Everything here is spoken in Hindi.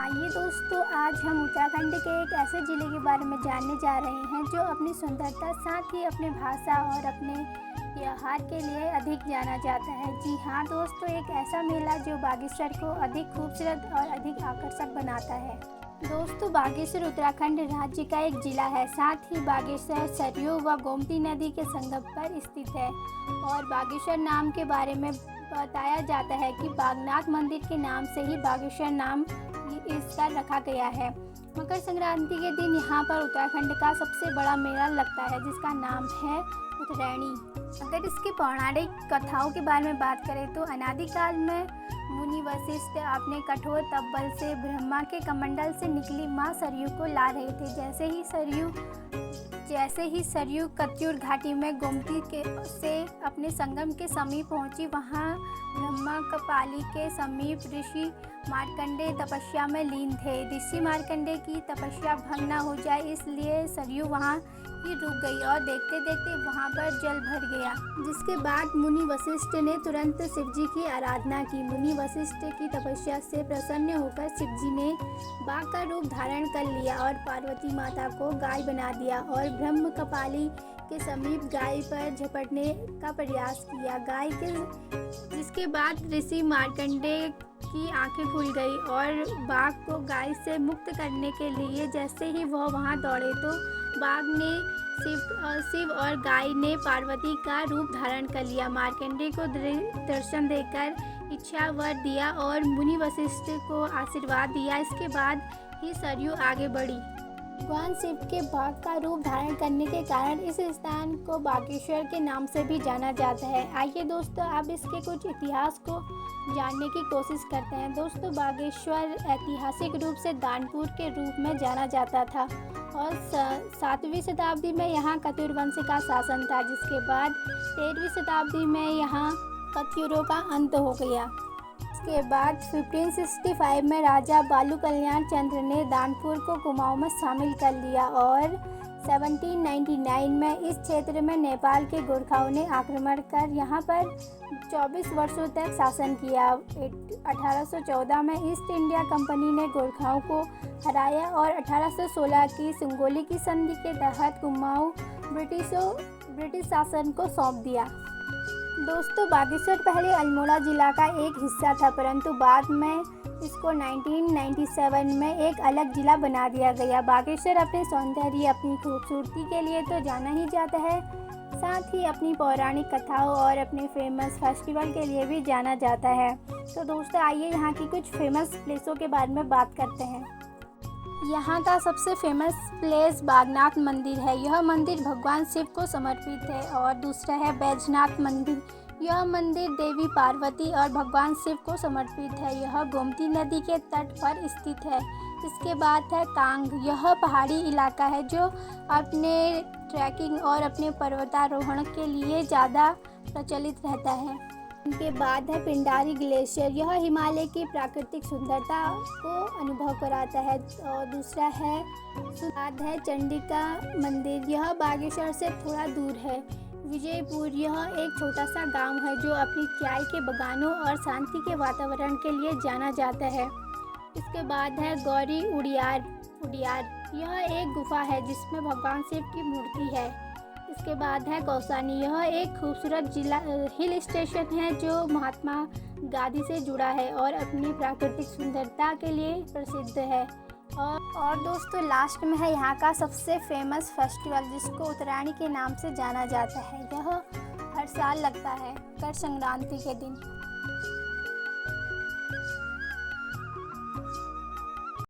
आइए दोस्तों, आज हम उत्तराखंड के एक ऐसे ज़िले के बारे में जानने जा रहे हैं जो अपनी सुंदरता, साथ ही अपने भाषा और अपने त्योहार के लिए अधिक जाना जाता है। जी हाँ दोस्तों, एक ऐसा मेला जो बागेश्वर को अधिक खूबसूरत और अधिक आकर्षक बनाता है। दोस्तों, बागेश्वर उत्तराखंड राज्य का एक जिला है। साथ ही बागेश्वर सरयू व गोमती नदी के संगम पर स्थित है। और बागेश्वर नाम के बारे में बताया जाता है कि बागनाथ मंदिर के नाम से ही बागेश्वर नाम इसका रखा गया है। मकर संक्रांति के दिन यहाँ पर उत्तराखंड का सबसे बड़ा मेला लगता है, जिसका नाम है उत्तरैनी। अगर इसके पौराणिक कथाओं के बारे में बात करें तो अनादिकाल में मुनि वशिष्ठ अपने कठोर तपबल से ब्रह्मा के कमंडल से निकली माँ सरयू को ला रहे थे। जैसे ही सरयू कत्यूर घाटी में गोमती से अपने संगम के समीप पहुंची, वहां ब्रह्मा कपाली के समीप ऋषि मार्कंडेय तपस्या में लीन थे। ऋषि मार्कंडेय की तपस्या भंग न हो जाए, इसलिए सरयू वहां ही रुक गई और देखते देखते वहां पर जल भर गया। जिसके बाद मुनि वशिष्ठ ने तुरंत शिवजी की आराधना की। मुनि वशिष्ठ की तपस्या से प्रसन्न होकर शिवजी ने बाघ का रूप धारण कर लिया और पार्वती माता को गाय बना दिया और ब्रह्म कपाली के समीप गाय पर झपटने का प्रयास किया। जिसके बाद ऋषि मार्कंडेय की आंखें खुल गई और बाघ को गाय से मुक्त करने के लिए जैसे ही वह वहां दौड़े तो बाघ ने शिव और गाय ने पार्वती का रूप धारण कर लिया। मार्कंडेय को दर्शन देकर इच्छा वर दिया और मुनि वशिष्ठ को आशीर्वाद दिया। इसके बाद ही सरयू आगे बढ़ी। भगवान शिव के बाघ का रूप धारण करने के कारण इस स्थान को बागेश्वर के नाम से भी जाना जाता है। आइए दोस्तों, अब इसके कुछ इतिहास को जानने की कोशिश करते हैं। दोस्तों, बागेश्वर ऐतिहासिक रूप से दानपुर के रूप में जाना जाता था और 7वीं शताब्दी में यहाँ कत्यूर वंश का शासन था। जिसके बाद 13वीं शताब्दी में यहाँ कत्यूरों का अंत हो गया। इसके बाद 1565 में राजा बालू कल्याण चंद्र ने दानपुर को कुमाऊं में शामिल कर लिया और 1799 में इस क्षेत्र में नेपाल के गोरखाओं ने आक्रमण कर यहाँ पर 24 वर्षों तक शासन किया। 1814 में ईस्ट इंडिया कंपनी ने गोरखाओं को हराया और 1816 की सिंगोली की संधि के तहत कुमाऊं ब्रिटिश शासन को सौंप दिया। दोस्तों, बागेश्वर पहले अल्मोड़ा जिला का एक हिस्सा था, परंतु बाद में इसको 1997 में एक अलग जिला बना दिया गया। बागेश्वर अपने सौंदर्य, अपनी खूबसूरती के लिए तो जाना ही जाता है, साथ ही अपनी पौराणिक कथाओं और अपने फेमस फेस्टिवल के लिए भी जाना जाता है। तो दोस्तों, आइए यहाँ की कुछ फेमस प्लेसों के बारे में बात करते हैं। यहाँ का सबसे फेमस प्लेस बागनाथ मंदिर है। यह मंदिर भगवान शिव को समर्पित है। और दूसरा है बैजनाथ मंदिर। यह मंदिर देवी पार्वती और भगवान शिव को समर्पित है। यह गोमती नदी के तट पर स्थित है। इसके बाद है कांग। यह पहाड़ी इलाका है जो अपने ट्रैकिंग और अपने पर्वतारोहण के लिए ज़्यादा प्रचलित रहता है। इनके बाद है पिंडारी ग्लेशियर। यह हिमालय की प्राकृतिक सुंदरता को अनुभव कराता है। और दूसरा है चंडिका मंदिर। यह बागेश्वर से थोड़ा दूर है। विजयपुर, यह एक छोटा सा गांव है जो अपनी चाय के बगानों और शांति के वातावरण के लिए जाना जाता है। इसके बाद है गौरी उड़ियार। यह एक गुफा है जिसमें भगवान शिव की मूर्ति है। इसके बाद है कौसानी। यह एक खूबसूरत हिल स्टेशन है जो महात्मा गांधी से जुड़ा है और अपनी प्राकृतिक सुंदरता के लिए प्रसिद्ध है। और दोस्तों, लास्ट में है यहाँ का सबसे फेमस फेस्टिवल, जिसको उत्तरायणी के नाम से जाना जाता है। यह हर साल लगता है मकर संक्रांति के दिन।